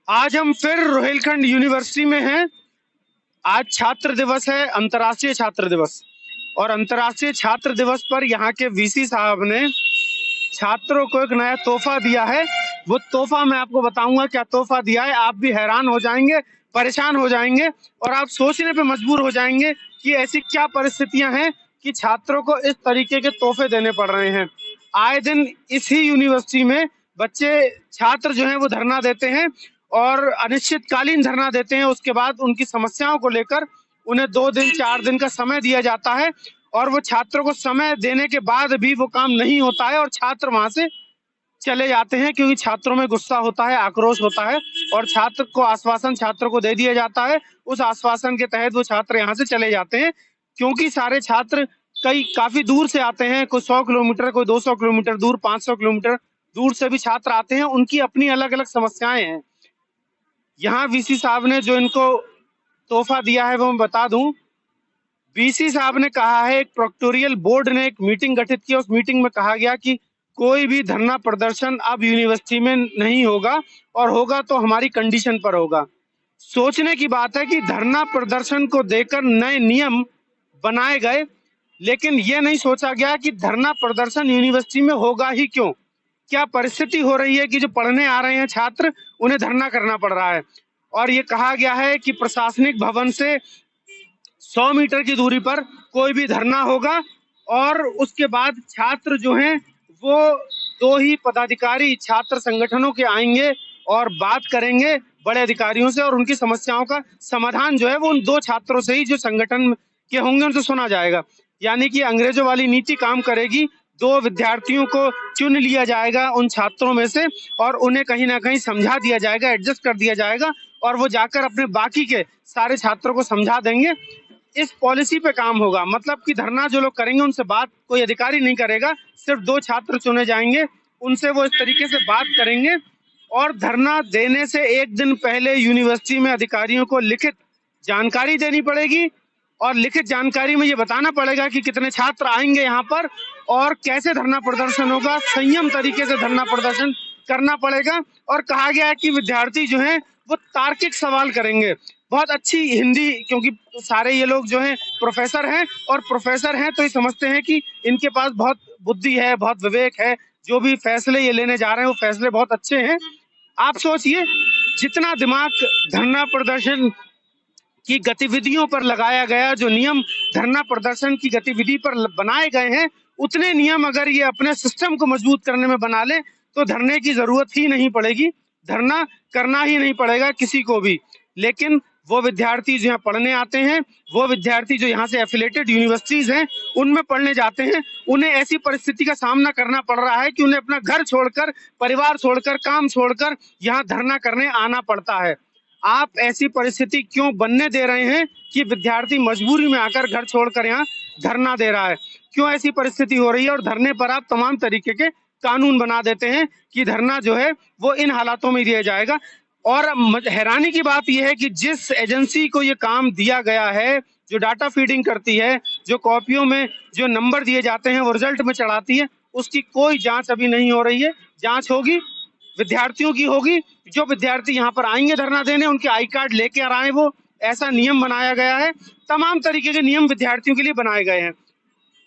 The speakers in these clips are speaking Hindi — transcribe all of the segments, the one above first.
आज हम फिर रोहिलखंड यूनिवर्सिटी में हैं। आज छात्र दिवस है, अंतर्राष्ट्रीय छात्र दिवस। और अंतर्राष्ट्रीय छात्र दिवस पर यहाँ के वीसी साहब ने छात्रों को एक नया तोहफा दिया है। वो तोहफा मैं आपको बताऊंगा क्या तोहफा दिया है। आप भी हैरान हो जाएंगे, परेशान हो जाएंगे और आप सोचने पे मजबूर हो जाएंगे कि ऐसी क्या परिस्थितियां हैं कि छात्रों को इस तरीके के तोहफे देने पड़ रहे हैं। आए दिन इसी यूनिवर्सिटी में बच्चे छात्र जो हैं वो धरना देते हैं और अनिश्चितकालीन धरना देते हैं। उसके बाद उनकी समस्याओं को लेकर उन्हें 2 दिन 4 दिन का समय दिया जाता है और वो छात्रों को समय देने के बाद भी वो काम नहीं होता है और छात्र वहां से चले जाते हैं, क्योंकि छात्रों में गुस्सा होता है, आक्रोश होता है और छात्र को आश्वासन छात्र को दे दिया जाता है। उस आश्वासन के तहत वो छात्र यहाँ से चले जाते हैं, क्योंकि सारे छात्र काफी दूर से आते हैं। कोई 100 किलोमीटर, कोई 200 किलोमीटर दूर, 500 किलोमीटर दूर से भी छात्र आते हैं। उनकी अपनी अलग अलग समस्याएं हैं। यहाँ वीसी साहब ने जो इनको तोहफा दिया है वो मैं बता दूं। वीसी साहब ने कहा है, एक प्रोक्टोरियल बोर्ड ने एक मीटिंग गठित की। उस मीटिंग में कहा गया कि कोई भी धरना प्रदर्शन अब यूनिवर्सिटी में नहीं होगा और होगा तो हमारी कंडीशन पर होगा। सोचने की बात है कि धरना प्रदर्शन को देकर नए नियम बनाए गए, लेकिन ये नहीं सोचा गया कि धरना प्रदर्शन यूनिवर्सिटी में होगा ही क्यों। क्या परिस्थिति हो रही है कि जो पढ़ने आ रहे हैं छात्र, उन्हें धरना करना पड़ रहा है। और ये कहा गया है कि प्रशासनिक भवन से 100 मीटर की दूरी पर कोई भी धरना होगा और उसके बाद छात्र जो हैं वो 2 ही पदाधिकारी छात्र संगठनों के आएंगे और बात करेंगे बड़े अधिकारियों से और उनकी समस्याओं का समाधान जो है वो उन 2 छात्रों से ही जो संगठन के होंगे उनसे सुना जाएगा। यानी कि अंग्रेजों वाली नीति काम करेगी। 2 विद्यार्थियों को चुन लिया जाएगा उन छात्रों में से और उन्हें कहीं ना कहीं समझा दिया जाएगा, एडजस्ट कर दिया जाएगा और वो जाकर अपने बाकी के सारे छात्रों को समझा देंगे। इस पॉलिसी पे काम होगा। मतलब कि धरना जो लोग करेंगे उनसे बात कोई अधिकारी नहीं करेगा, सिर्फ 2 छात्र चुने जाएंगे, उनसे वो इस तरीके से बात करेंगे। और धरना देने से 1 दिन पहले यूनिवर्सिटी में अधिकारियों को लिखित जानकारी देनी पड़ेगी और लिखित जानकारी में ये बताना पड़ेगा कि कितने छात्र आएंगे यहाँ पर और कैसे धरना प्रदर्शन होगा। संयम तरीके से धरना प्रदर्शन करना पड़ेगा। और कहा गया है कि विद्यार्थी जो हैं वो तार्किक सवाल करेंगे। बहुत अच्छी हिंदी, क्योंकि सारे ये लोग जो हैं प्रोफेसर हैं और प्रोफेसर हैं तो ये समझते हैं कि इनके पास बहुत बुद्धि है, बहुत विवेक है। जो भी फैसले ये लेने जा रहे हैं वो फैसले बहुत अच्छे हैं। आप सोचिए, जितना दिमाग धरना प्रदर्शन की गतिविधियों पर लगाया गया, जो नियम धरना प्रदर्शन की गतिविधि पर बनाए गए हैं, उतने नियम अगर ये अपने सिस्टम को मजबूत करने में बना ले तो धरने की जरूरत ही नहीं पड़ेगी, धरना करना ही नहीं पड़ेगा किसी को भी। लेकिन वो विद्यार्थी जो यहाँ पढ़ने आते हैं, वो विद्यार्थी जो यहाँ से एफिलेटेड यूनिवर्सिटीज हैं उनमें पढ़ने जाते हैं, उन्हें ऐसी परिस्थिति का सामना करना पड़ रहा है कि उन्हें अपना घर छोड़कर, परिवार छोड़कर, काम छोड़कर यहाँ धरना करने आना पड़ता है। आप ऐसी परिस्थिति क्यों बनने दे रहे हैं कि विद्यार्थी मजबूरी में आकर घर छोड़कर यहाँ धरना दे रहा है? क्यों ऐसी परिस्थिति हो रही है? और धरने पर आप तमाम तरीके के कानून बना देते हैं कि धरना जो है वो इन हालातों में दिया जाएगा। और हैरानी की बात यह है कि जिस एजेंसी को ये काम दिया गया है, जो डाटा फीडिंग करती है, जो कॉपियों में जो नंबर दिए जाते हैं वो रिजल्ट में चढ़ाती है, उसकी कोई जांच अभी नहीं हो रही है। जांच होगी, विद्यार्थियों की होगी। जो विद्यार्थी यहाँ पर आएंगे धरना देने, उनके आई कार्ड लेके आ आए, वो ऐसा नियम बनाया गया है। तमाम तरीके के नियम विद्यार्थियों के लिए बनाए गए हैं।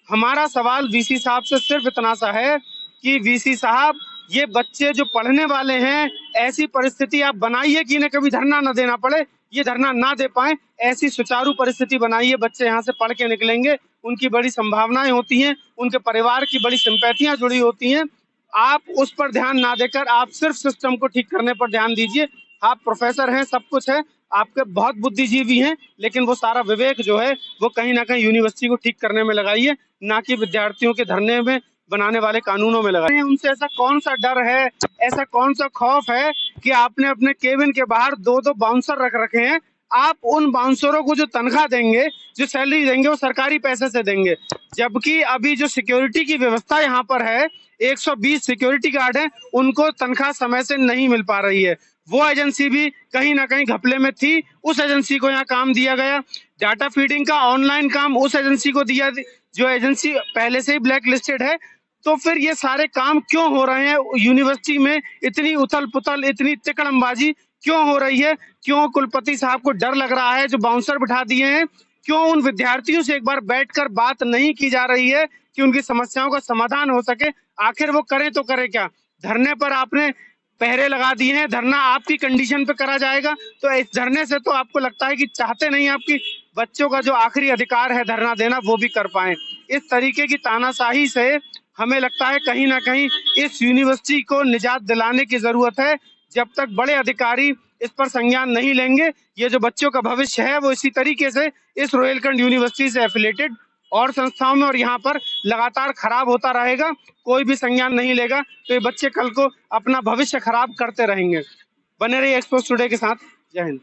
हमारा सवाल वीसी साहब से सिर्फ इतना सा है कि वीसी साहब, ये बच्चे जो पढ़ने वाले हैं, ऐसी परिस्थिति आप बनाइए कि इन्हें कभी धरना न देना पड़े, ये धरना ना दे पाए, ऐसी सुचारू परिस्थिति बनाइए। बच्चे यहाँ से पढ़ के निकलेंगे, उनकी बड़ी संभावनाएं होती हैं, उनके परिवार की बड़ी सिंपैथियां जुड़ी होती हैं। आप उस पर ध्यान ना देकर आप सिर्फ सिस्टम को ठीक करने पर ध्यान दीजिए। आप प्रोफेसर हैं, सब कुछ है, आपके बहुत बुद्धिजीवी हैं, लेकिन वो सारा विवेक जो है वो कहीं ना कहीं यूनिवर्सिटी को ठीक करने में लगाइए, ना कि विद्यार्थियों के धरने में बनाने वाले कानूनों में लगाइए। उनसे ऐसा कौन सा डर है, ऐसा कौन सा खौफ है कि आपने अपने केबिन के बाहर 2-2 बाउंसर रख रखे हैं? आप उन बाउंसरों को जो तनख्वाह देंगे, जो सैलरी देंगे, वो सरकारी पैसे से देंगे। जबकि अभी जो सिक्योरिटी की व्यवस्था यहाँ पर है, 120 सिक्योरिटी गार्ड हैं, उनको तनख्वाह समय से नहीं मिल पा रही है। वो एजेंसी भी कहीं ना कहीं घपले में थी, उस एजेंसी को यहाँ काम दिया गया। डाटा फीडिंग का ऑनलाइन काम उस एजेंसी को दिया, जो एजेंसी पहले से ही ब्लैक लिस्टेड है। तो फिर ये सारे काम क्यों हो रहे हैं यूनिवर्सिटी में? इतनी उथल पुथल, इतनी तिकड़मबाजी क्यों हो रही है? क्यों कुलपति साहब को डर लग रहा है जो बाउंसर बिठा दिए हैं? क्यों उन विद्यार्थियों से एक बार बैठकर बात नहीं की जा रही है कि उनकी समस्याओं का समाधान हो सके? आखिर वो करें तो करें क्या? धरने पर आपने पहरे लगा दिए हैं, धरना आपकी कंडीशन पे करा जाएगा, तो इस धरने से तो आपको लगता है कि चाहते नहीं आपकी बच्चों का जो आखिरी अधिकार है धरना देना वो भी कर पाए। इस तरीके की तानाशाही से हमें लगता है कहीं ना कहीं इस यूनिवर्सिटी को निजात दिलाने की जरूरत है। जब तक बड़े अधिकारी इस पर संज्ञान नहीं लेंगे, ये जो बच्चों का भविष्य है वो इसी तरीके से इस रोहिलखंड यूनिवर्सिटी से एफिलेटेड और संस्थाओं में और यहाँ पर लगातार खराब होता रहेगा। कोई भी संज्ञान नहीं लेगा तो ये बच्चे कल को अपना भविष्य खराब करते रहेंगे। बने रहिए एक्सपोज टुडे के साथ। जय हिंद।